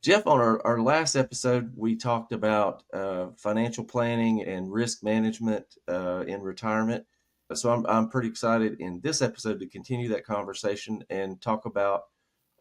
Jeff, on our last episode, we talked about financial planning and risk management in retirement. So I'm pretty excited in this episode to continue that conversation and talk about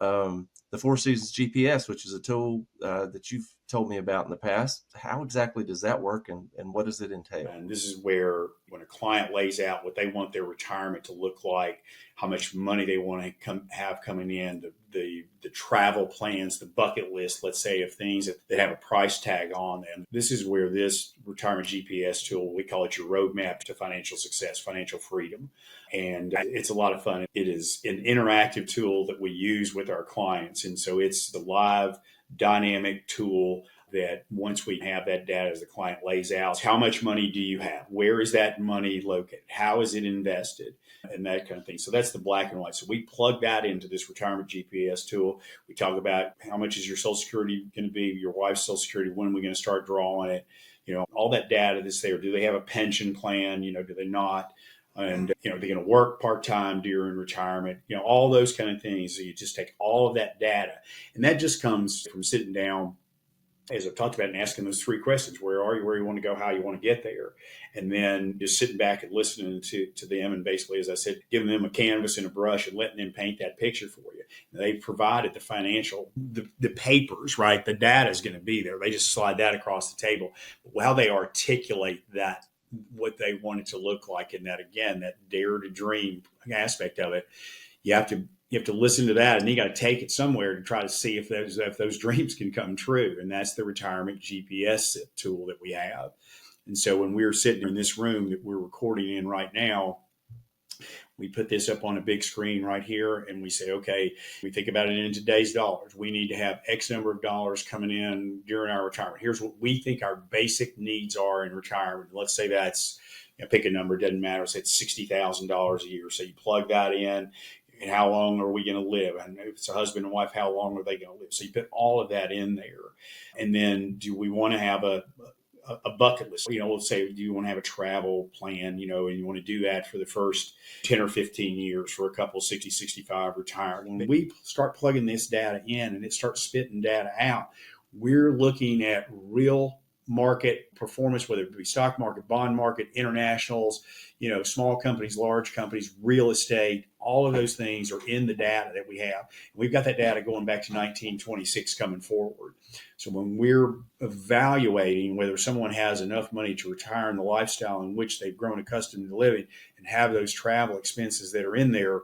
the Four Seasons GPS, which is a tool that you've told me about in the past. How exactly does that work, and what does it entail? And this is where, when a client lays out what they want their retirement to look like, how much money they want to have coming in, the travel plans, the bucket list, let's say, of things that have a price tag on them. This is where this retirement GPS tool, we call it your roadmap to financial success, financial freedom. And it's a lot of fun. It is an interactive tool that we use with our clients. And so it's the live dynamic tool that once we have that data, as the client lays out, how much money do you have? Where is that money located? How is it invested? And that kind of thing. So that's the black and white. So we plug that into this retirement GPS tool. We talk about how much is your Social Security going to be, your wife's Social Security, when are we going to start drawing it? All that data that's there. Do they have a pension plan? Do they not? And they're going to work part-time during retirement, all those kind of things. So you just take all of that data, and that just comes from sitting down, as I've talked about, and asking those three questions: where are you, where you want to go, how you want to get there, and then just sitting back and listening to them, and basically, as I said, giving them a canvas and a brush and letting them paint that picture for you. They've provided the financial, the papers, right? The data is going to be there. They just slide that across the table. But how they articulate that, what they want it to look like, and that, again, that dare to dream aspect of it, you have to listen to that, and you got to take it somewhere to try to see if those dreams can come true. And that's the retirement GPS tool that we have. And so when we're sitting in this room that we're recording in right now, we put this up on a big screen right here, and we say, okay, we think about it in today's dollars. We need to have X number of dollars coming in during our retirement. Here's what we think our basic needs are in retirement. Let's say that's, pick a number, doesn't matter. Say it's $60,000 a year. So you plug that in. And how long are we going to live? And if it's a husband and wife, how long are they going to live? So you put all of that in there. And then, do we want to have a bucket list? Let's say, do you want to have a travel plan, and you want to do that for the first 10 or 15 years for a couple 60, 65 retired. When we start plugging this data in and it starts spitting data out, we're looking at real market performance, whether it be stock market, bond market, internationals, small companies, large companies, real estate. All of those things are in the data that we have. We've got that data going back to 1926 coming forward. So when we're evaluating whether someone has enough money to retire in the lifestyle in which they've grown accustomed to living and have those travel expenses that are in there,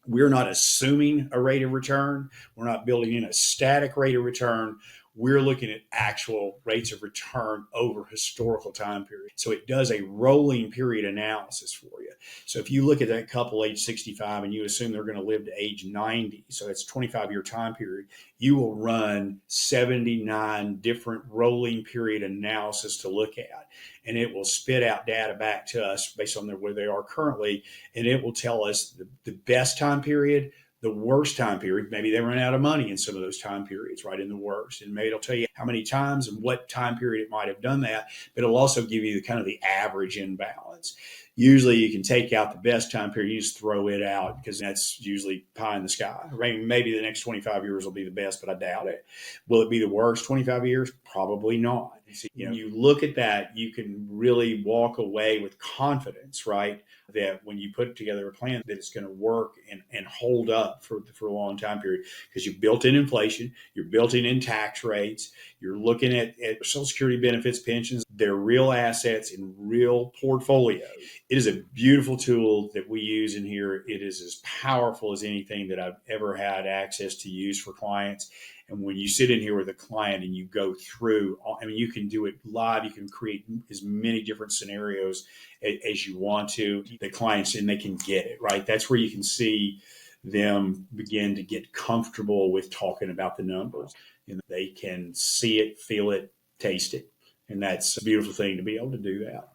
we're not assuming a rate of return. We're not building in a static rate of return. We're looking at actual rates of return over historical time period. So it does a rolling period analysis for you. So if you look at that couple age 65 and you assume they're going to live to age 90, so that's a 25-year time period, you will run 79 different rolling period analysis to look at. And it will spit out data back to us based on where they are currently. And it will tell us the best time period, the worst time period. Maybe they ran out of money in some of those time periods, right, in the worst. And maybe it'll tell you how many times and what time period it might have done that. But it'll also give you the average imbalance. Usually you can take out the best time period, you just throw it out, because that's usually pie in the sky. Maybe the next 25 years will be the best, but I doubt it. Will it be the worst 25 years? Probably not. So, you look at that, you can really walk away with confidence, right? That when you put together a plan, that it's going to work and hold up for a long time period, because you've built in inflation, you're built in tax rates, you're looking at Social Security benefits, pensions, they're real assets in real portfolios. It is a beautiful tool that we use in here. It is as powerful as anything that I've ever had access to use for clients. And when you sit in here with a client and you go through, you can do it live. You can create as many different scenarios as you want to. The clients, and they can get it, right? That's where you can see them begin to get comfortable with talking about the numbers. They can see it, feel it, taste it. And that's a beautiful thing to be able to do that.